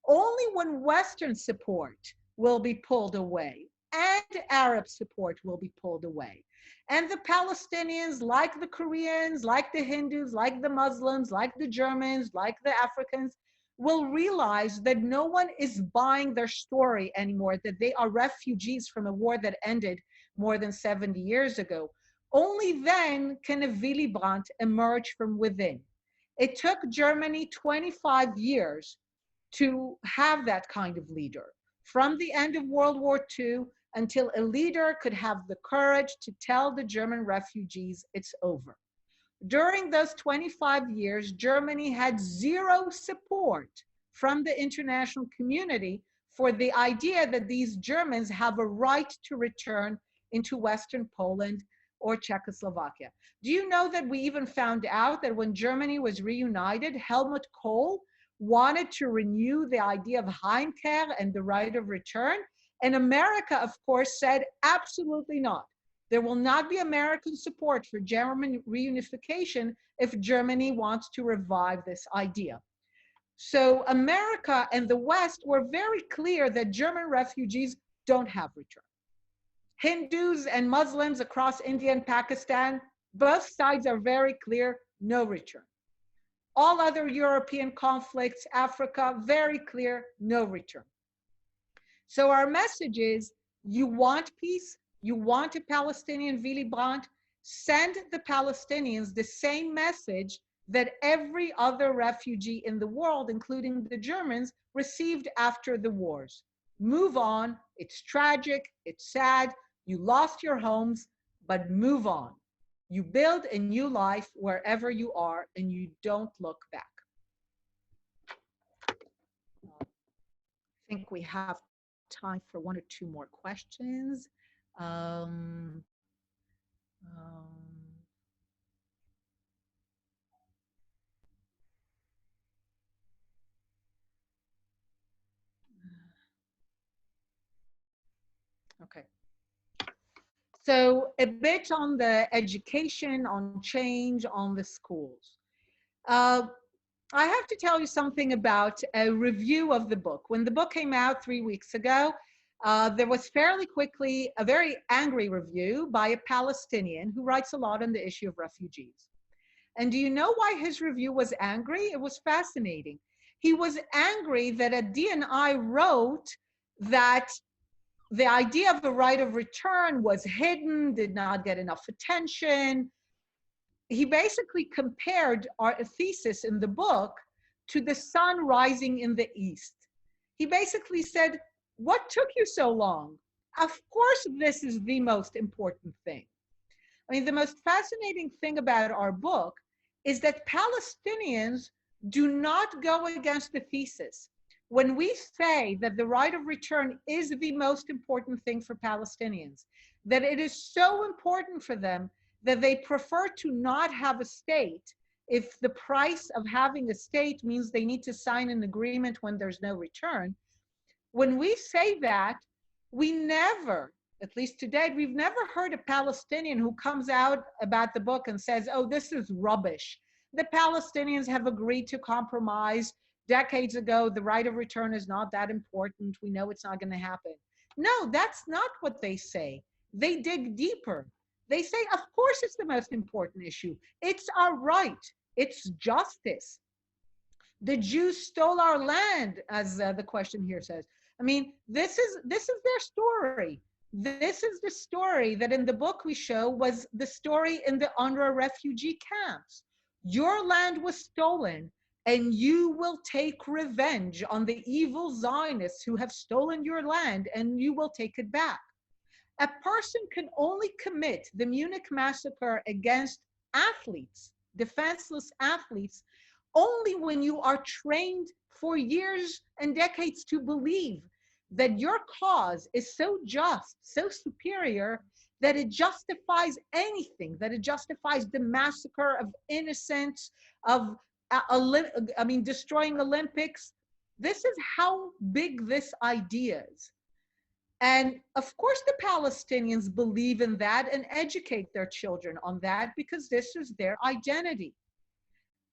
Only when Western support will be pulled away and Arab support will be pulled away, and the Palestinians, like the Koreans, like the Hindus, like the Muslims, like the Germans, like the Africans, will realize that no one is buying their story anymore, that they are refugees from a war that ended more than 70 years ago. Only then can a Willy Brandt emerge from within. It took Germany 25 years to have that kind of leader. From the end of World War II until a leader could have the courage to tell the German refugees it's over. During those 25 years, Germany had zero support from the international community for the idea that these Germans have a right to return into Western Poland or Czechoslovakia. Do you know that we even found out that when Germany was reunited, Helmut Kohl wanted to renew the idea of Heimkehr and the right of return? And America, of course, said absolutely not. There will not be American support for German reunification if Germany wants to revive this idea. So America and the West were very clear that German refugees don't have return. Hindus and Muslims across India and Pakistan, both sides are very clear, no return. All other European conflicts, Africa, very clear, no return. So our message is, you want peace, you want a Palestinian Willy Brandt, send the Palestinians the same message that every other refugee in the world, including the Germans, received after the wars. Move on, it's tragic, it's sad, you lost your homes, but move on. You build a new life wherever you are and you don't look back. I think we have time for one or two more questions. Okay. So a bit on the education, on change, on the schools. I have to tell you something about a review of the book. When the book came out 3 weeks ago, there was fairly quickly a very angry review by a Palestinian who writes a lot on the issue of refugees. And do you know why his review was angry? It was fascinating. He was angry that a D&I wrote that the idea of the right of return was hidden, did not get enough attention. He basically compared our thesis in the book to the sun rising in the east. He basically said, what took you so long? Of course, this is the most important thing. I mean, the most fascinating thing about our book is that Palestinians do not go against the thesis. When we say that the right of return is the most important thing for Palestinians, that it is so important for them that they prefer to not have a state if the price of having a state means they need to sign an agreement when there's no return. When we say that, we never, at least to date, we've never heard a Palestinian who comes out about the book and says, oh, this is rubbish. The Palestinians have agreed to compromise. Decades ago, the right of return is not that important. We know it's not going to happen. No, that's not what they say. They dig deeper. They say, of course, it's the most important issue. It's our right. It's justice. The Jews stole our land, as the question here says. I mean, this is their story. This is the story that in the book we show was the story in the UNRWA refugee camps. Your land was stolen, and you will take revenge on the evil Zionists who have stolen your land, and you will take it back. A person can only commit the Munich massacre against athletes, defenseless athletes, only when you are trained for years and decades to believe that your cause is so just, so superior, that it justifies anything, that it justifies the massacre of innocents, of destroying Olympics. This is how big this idea is. And of course, the Palestinians believe in that and educate their children on that because this is their identity.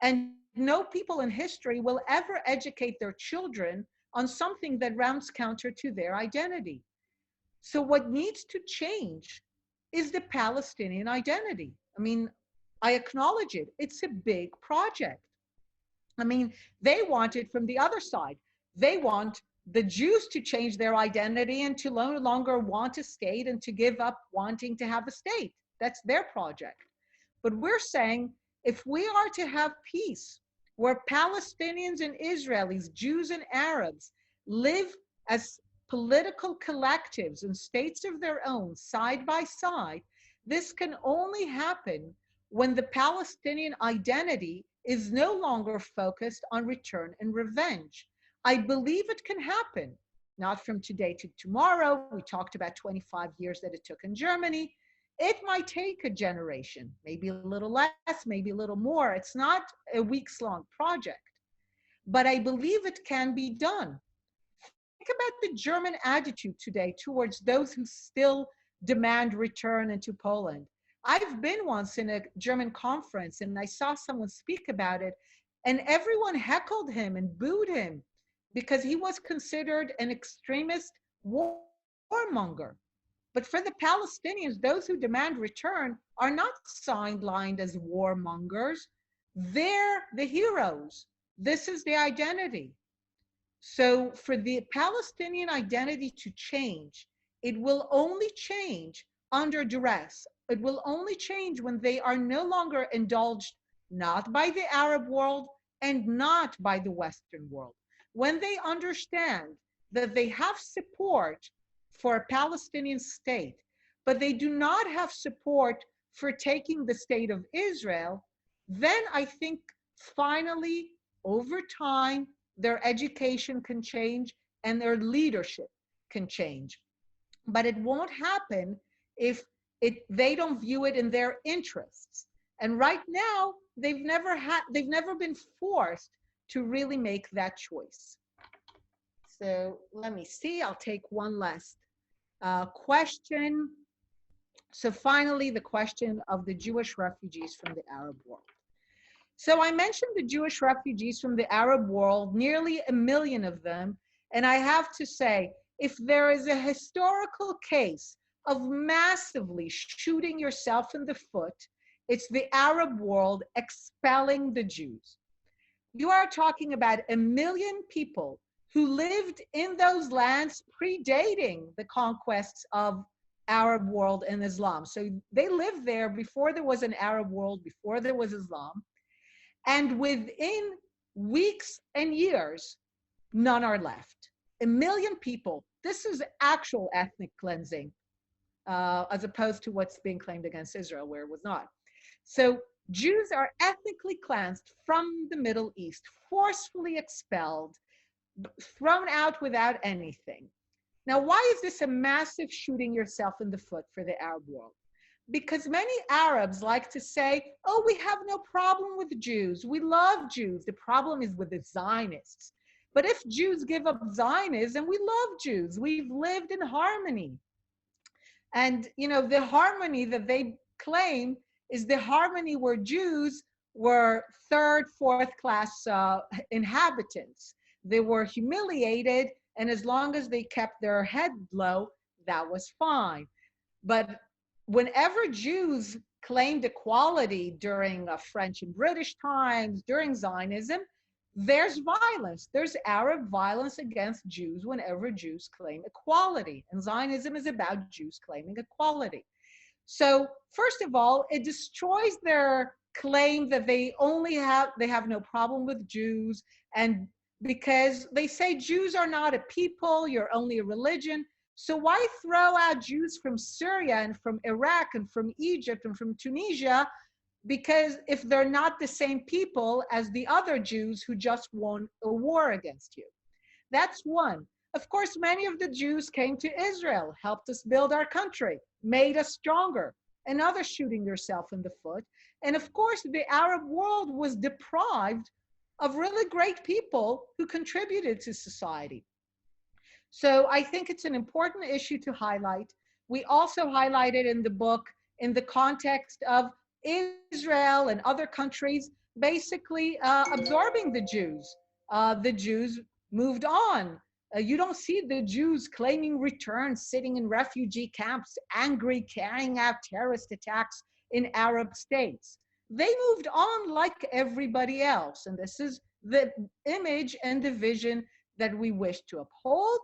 And no people in history will ever educate their children on something that runs counter to their identity. So what needs to change is the Palestinian identity. I mean, I acknowledge it. It's a big project. I mean, they want it from the other side. They want the Jews to change their identity and to no longer want a state and to give up wanting to have a state. That's their project. But we're saying if we are to have peace, where Palestinians and Israelis, Jews and Arabs live as political collectives and states of their own, side by side, this can only happen when the Palestinian identity is no longer focused on return and revenge. I believe it can happen, not from today to tomorrow. We talked about 25 years that it took in Germany. It might take a generation, maybe a little less, maybe a little more. It's not a weeks-long project, but I believe it can be done. Think about the German attitude today towards those who still demand return into Poland. I've been once in a German conference and I saw someone speak about it, and everyone heckled him and booed him because he was considered an extremist warmonger. But for the Palestinians, those who demand return are not sidelined as warmongers. They're the heroes. This is the identity. So for the Palestinian identity to change, it will only change under duress. It will only change when they are no longer indulged, not by the Arab world and not by the Western world. When they understand that they have support for a Palestinian state, but they do not have support for taking the state of Israel, then I think finally, over time, their education can change and their leadership can change. But it won't happen if they don't view it in their interests. And right now, they've never been forced to really make that choice. So let me see, I'll take one last question. So finally, the question of the Jewish refugees from the Arab world. So I mentioned the Jewish refugees from the Arab world, nearly 1 million of them. And I have to say, if there is a historical case of massively shooting yourself in the foot, it's the Arab world expelling the Jews. You are talking about 1 million people who lived in those lands predating the conquests of Arab world and Islam. So they lived there before there was an Arab world, before there was Islam. And within weeks and years, none are left. 1 million people. This is actual ethnic cleansing, as opposed to what's being claimed against Israel, where it was not. So Jews are ethnically cleansed from the Middle East, forcefully expelled, thrown out without anything. Now, why is this a massive shooting yourself in the foot for the Arab world? Because many Arabs like to say, oh, we have no problem with Jews. We love Jews. The problem is with the Zionists. But if Jews give up Zionism, we love Jews. We've lived in harmony. And, you know, the harmony that they claim is the harmony where Jews were third, fourth class inhabitants. They were humiliated, and as long as they kept their head low, that was fine. But whenever Jews claimed equality during French and British times, during Zionism, there's violence. There's Arab violence against Jews whenever Jews claim equality. And Zionism is about Jews claiming equality. So first of all, it destroys their claim that they have no problem with Jews, and because they say Jews are not a people, you're only a religion. So why throw out Jews from Syria and from Iraq and from Egypt and from Tunisia? Because if they're not the same people as the other Jews who just won a war against you. That's one. Of course, many of the Jews came to Israel, helped us build our country, made us stronger. Another shooting yourself in the foot. And of course, the Arab world was deprived of really great people who contributed to society. So I think it's an important issue to highlight. We also highlighted in the book, in the context of Israel and other countries, basically absorbing the Jews. The Jews moved on. You don't see the Jews claiming return, sitting in refugee camps, angry, carrying out terrorist attacks in Arab states. They moved on like everybody else. And this is the image and the vision that we wish to uphold.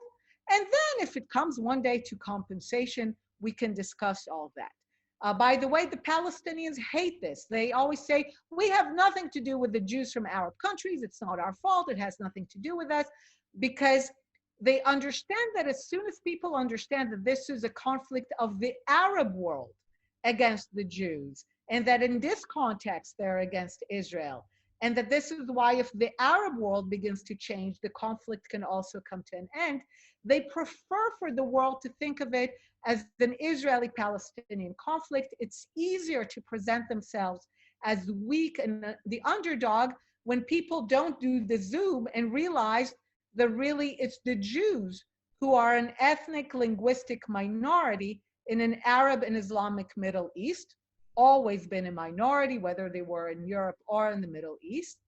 And then if it comes one day to compensation, we can discuss all that. By the way, the Palestinians hate this. They always say, we have nothing to do with the Jews from Arab countries. It's not our fault. It has nothing to do with us, because they understand that as soon as people understand that this is a conflict of the Arab world against the Jews, and that in this context, they're against Israel, and that this is why if the Arab world begins to change, the conflict can also come to an end, they prefer for the world to think of it as an Israeli-Palestinian conflict. It's easier to present themselves as weak and the underdog when people don't do the zoom and realize that really it's the Jews who are an ethnic linguistic minority in an Arab and Islamic Middle East, always been a minority, whether they were in Europe or in the Middle East,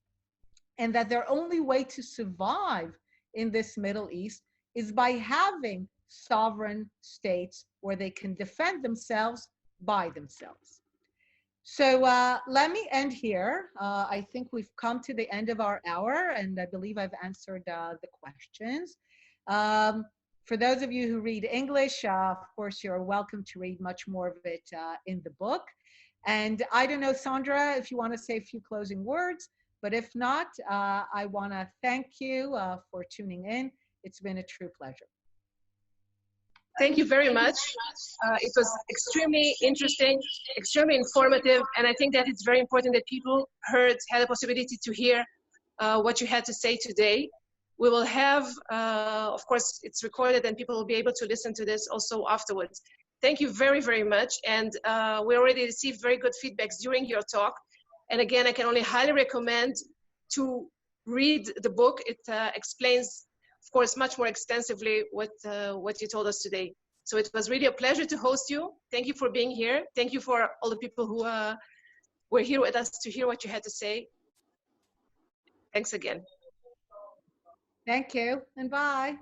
and that their only way to survive in this Middle East is by having sovereign states where they can defend themselves by themselves. So let me end here. I think we've come to the end of our hour, and I believe I've answered the questions. For those of you who read English, of course, you're welcome to read much more of it in the book. And I don't know, Sandra, if you want to say a few closing words, but if not, I want to thank you for tuning in. It's been a true pleasure. Thank you very much. It was extremely interesting, extremely informative, and I think that it's very important that people had the possibility to hear what you had to say today. We will have, of course, it's recorded and people will be able to listen to this also afterwards. Thank you very, very much. And we already received very good feedbacks during your talk. And again, I can only highly recommend to read the book. It explains, of course, much more extensively what you told us today. So it was really a pleasure to host you. Thank you for being here. Thank you for all the people who were here with us to hear what you had to say. Thanks again. Thank you, and bye.